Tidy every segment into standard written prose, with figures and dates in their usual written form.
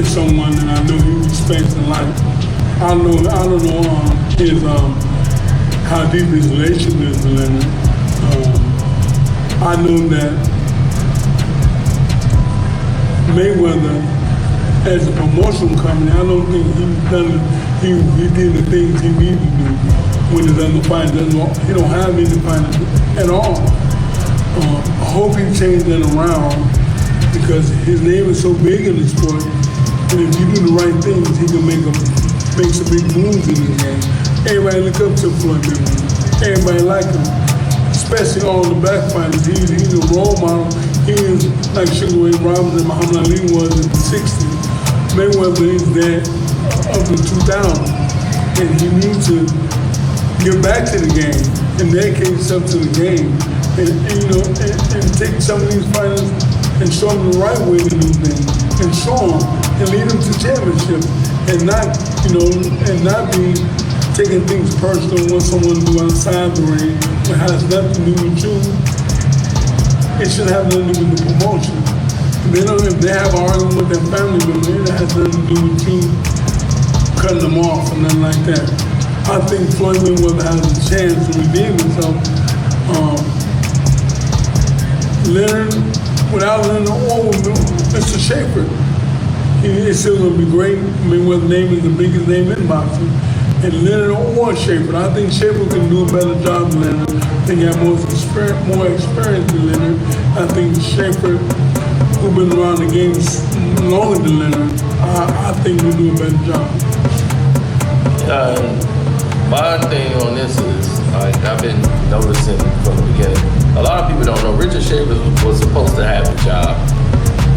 someone that I know he respects in life. I don't know his how deep his relationship is with Leonard. I know that Mayweather, as a promotional company, I don't think he did the things he needed to do when his other fighters. He don't have any fighters at all. I hope he changed that around because his name is so big in the sport, and if you do the right things, he can make some big moves in the game. Everybody look up to Floyd Mayweather. Everybody like him, especially all the black fighters. He's a role model. He is like Sugar Ray Robinson and Muhammad Ali was in the 60s. Mayweather is that up to 2000, and he needs to get back to the game and dedicate himself to the game, and take some of these fighters and show them the right way to do things, and show them and lead them to championship, and not be taking things personal what someone do outside the ring that has nothing to do with you. It should have nothing to do with the promotion. If they have an argument with their family member, it has nothing to do with you cutting them off or nothing like that. I think Floyd Mayweather has a chance to redeem himself. Leonard, without Leonard or Mr. Schaefer, it's still going to be great. Mayweather's name is the biggest name in boxing. And Leonard or Schaefer, I think Schaefer can do a better job than Leonard. I think he has more experience than Leonard. I think Schaefer, who's been around the game longer than Leonard, I think will do a better job. My thing on this is, I've been noticing from the beginning, a lot of people don't know, Richard Schaefer was supposed to have the job,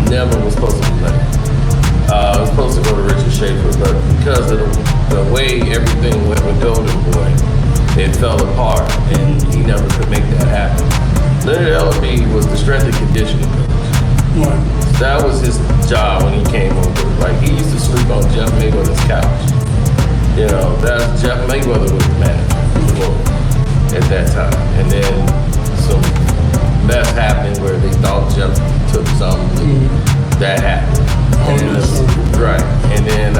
never was supposed to be Leonard. I was supposed to go to Richard Schaefer, but because of the way everything went with Golden Boy, it fell apart, and he never could make that happen. Leonard Ellerbe was the strength and conditioning coach. Right. That was his job when he came over. Like, he used to sleep on Jeff Mayweather's couch. Jeff Mayweather was the manager at that time. And then some mess happened where they thought Jeff took something. That happened. Right. And then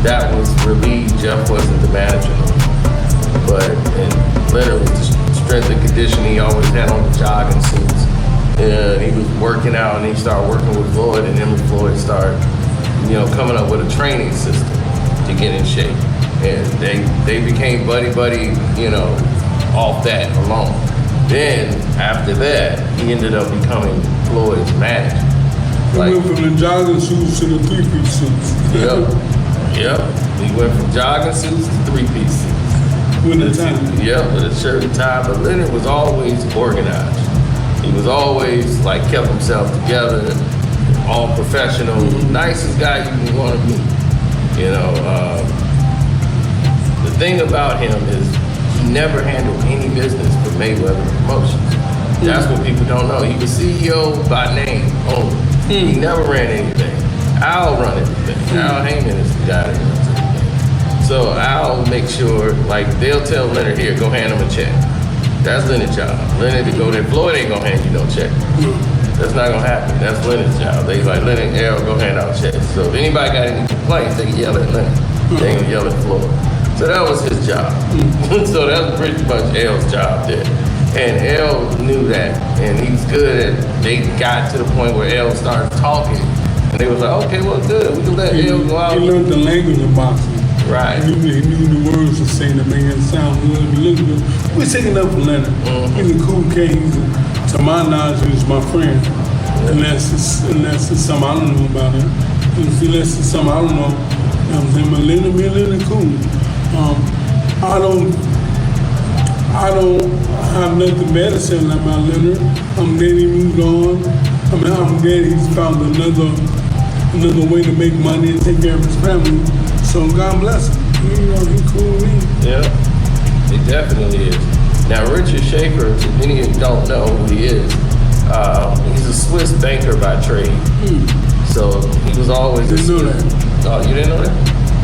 that was relieved. Jeff wasn't the manager. And Leonard was the strength and conditioning. He always had on the jogging suits. And he was working out, and he started working with Floyd, and then Floyd started, coming up with a training system to get in shape. And they became buddy, off that alone. Then, after that, he ended up becoming Floyd's manager. He went from the jogging suits to the three-piece suits. Yep. He went from jogging suits to three-piece suits. With a tie. Yep, with a shirt and tie. But Leonard was always organized. He was always, kept himself together, all professional, nicest guy you can want to meet. The thing about him is he never handled any business for Mayweather Promotions. That's what people don't know. He was CEO by name only. He never ran anything. I'll run everything. Al Heyman is the guy that runs everything. So I'll make sure, they'll tell Leonard, here, go hand him a check. That's Leonard's job. Leonard to go there. Floyd ain't gonna hand you no check. That's not gonna happen. That's Leonard's job. They Leonard, Errol, go hand out checks. So if anybody got any complaints, they can yell at Leonard. They ain't gonna yell at Floyd. So that was his job. So that was pretty much Errol's job there. And Errol knew that, and he was good at, they got to the point where Errol started talking, and they was like, okay, well, good, we can let Errol go out. He learned the language of boxing. Right. He knew the words to say to make it sound good. We're taking up for Leonard. He's a cool kid. To my knowledge, he's my friend. Unless it's something I don't know about him. Unless it's something I don't know. I'm saying, but Leonard cool. I don't have nothing bad to say about Leonard. I'm glad he moved on. I'm glad he's found another way to make money and take care of his family. So God bless him. He's cool with me. Yeah, he definitely is. Now Richard Schaefer, many of you don't know who he is. He's a Swiss banker by trade. So he was always Didn't know that. Oh, you didn't know that?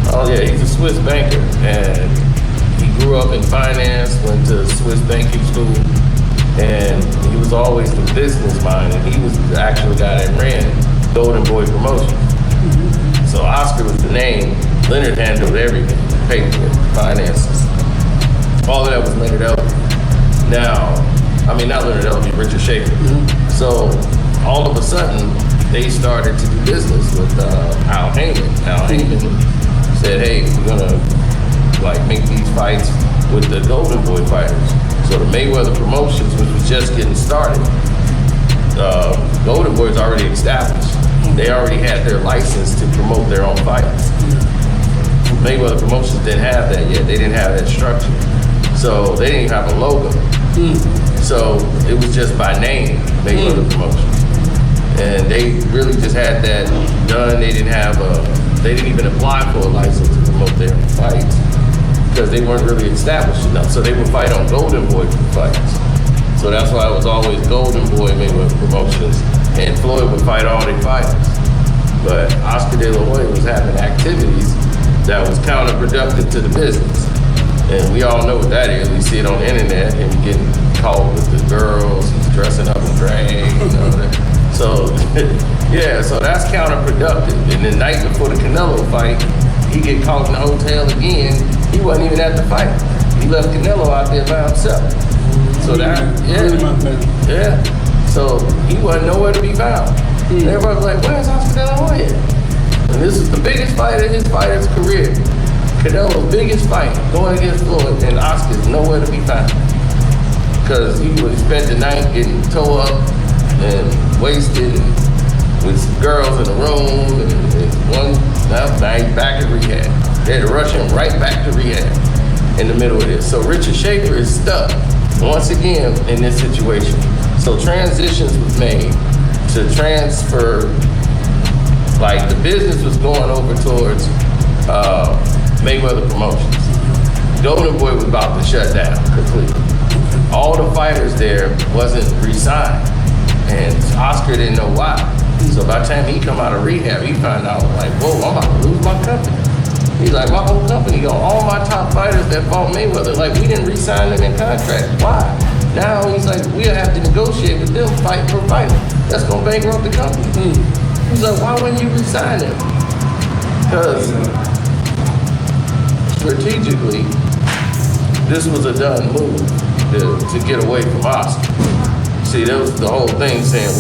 Oh yeah, he's a Swiss banker, and he grew up in finance, went to Swiss banking school, and he was always the business mind, and he was the actual guy that ran Golden Boy Promotions. So Oscar was the name. Leonard handled everything, paperwork, finances. All of that was Leonard Ellerbe. Now, I mean, not Leonard Ellerbe, Richard Schaefer. So all of a sudden, they started to do business with Al Heyman. Al Heyman said, hey, we're gonna make these fights with the Golden Boy fighters. So the Mayweather Promotions, which was just getting started, Golden Boy's already established. They already had their license to promote their own fights. Mayweather Promotions didn't have that yet. They didn't have that structure. So they didn't even have a logo. So it was just by name, Mayweather Promotions. And they really just had that done. They didn't even apply for a license to promote their own fights because they weren't really established enough. So they would fight on Golden Boy fights. So that's why it was always Golden Boy Mayweather Promotions, and Floyd would fight all their fighters. But Oscar De La Hoya was having activities that was counterproductive to the business. And we all know what that is. We see it on the internet, him getting caught with the girls, he's dressing up in drag, you know that. So, yeah, so that's counterproductive. And the night before the Canelo fight, he get caught in the hotel again. He wasn't even at the fight. He left Canelo out there by himself. So yeah. So he wasn't nowhere to be found. And everybody was like, where's Oscar De La Hoya? And this is the biggest fight of his fighter's career. Canelo's biggest fight, going against Floyd, and Oscar's nowhere to be found. Because he would spend the night getting tore up and wasted and with girls in the room, and now he's back in rehab. They had to rush him right back to rehab in the middle of this. So Richard Schaefer is stuck once again in this situation. So transitions was made to transfer, the business was going over towards Mayweather Promotions. Golden Boy was about to shut down completely. All the fighters there wasn't re-signed, and Oscar didn't know why. So by the time he come out of rehab, he found out whoa, I'm about to lose my company. He's like, my whole company, all my top fighters that fought Mayweather, we didn't re-sign them in contract. Why? Now he's like, we'll have to negotiate with them fight per fight. That's gonna bankrupt the company. He's like, why wouldn't you re-sign them? Because strategically, this was a done move to get away from Oscar. See, that was the whole thing saying,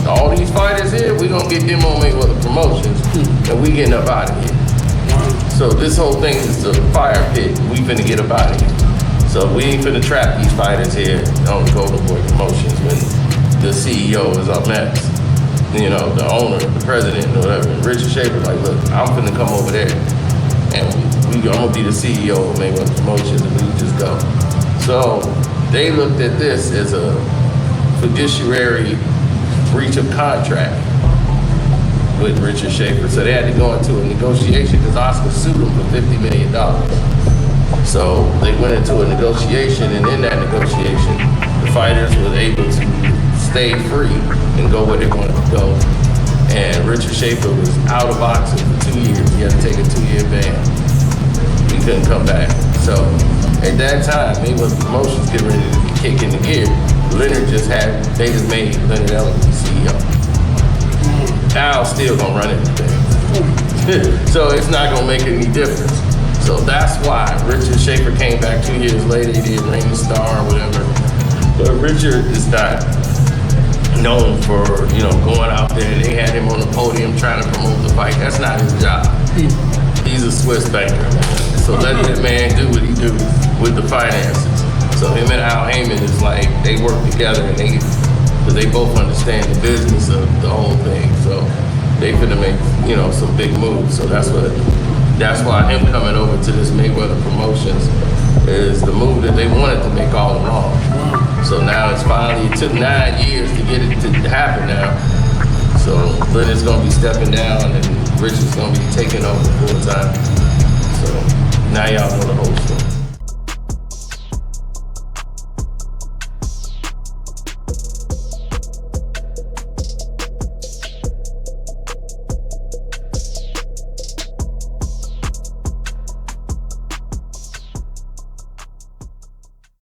all these fighters here, we gonna get them on Mayweather Promotions, and we getting up out of here. So this whole thing is the fire pit. We finna get up out of here. So we ain't finna trap these fighters here on Golden Boy Promotions when the CEO is up next. You know, the owner, the president, or whatever. Richard Schaefer look, I'm finna come over there, and I'm gonna be the CEO of Mayweather Promotions, and we just go. So they looked at this as a fiduciary breach of contract with Richard Schaefer. So they had to go into a negotiation because Oscar sued him for $50 million. So they went into a negotiation, and in that negotiation, the fighters were able to stay free and go where they wanted to go. And Richard Schaefer was out of boxing for 2 years. He had to take a 2-year ban. He couldn't come back. So at that time, Mayweather Promotions getting ready to kick in the gear. Leonard they just made Leonard Ellerbe the CEO. Al's still gonna run everything. So it's not gonna make any difference. So that's why Richard Schaefer came back 2 years later. He did Reign the Star or whatever. But Richard is not known for, going out there. They had him on the podium trying to promote the fight. That's not his job. He's a Swiss banker, man. So let that man do what he do with the finances. So him and Al Heyman is they work together, and because they both understand the business of the whole thing. So they finna make, some big moves. So that's why him coming over to this Mayweather Promotions is the move that they wanted to make all along. So now it took 9 years to get it to happen now. So Leonard's gonna be stepping down, and Richard's gonna be taking over full time. So now y'all know the whole story.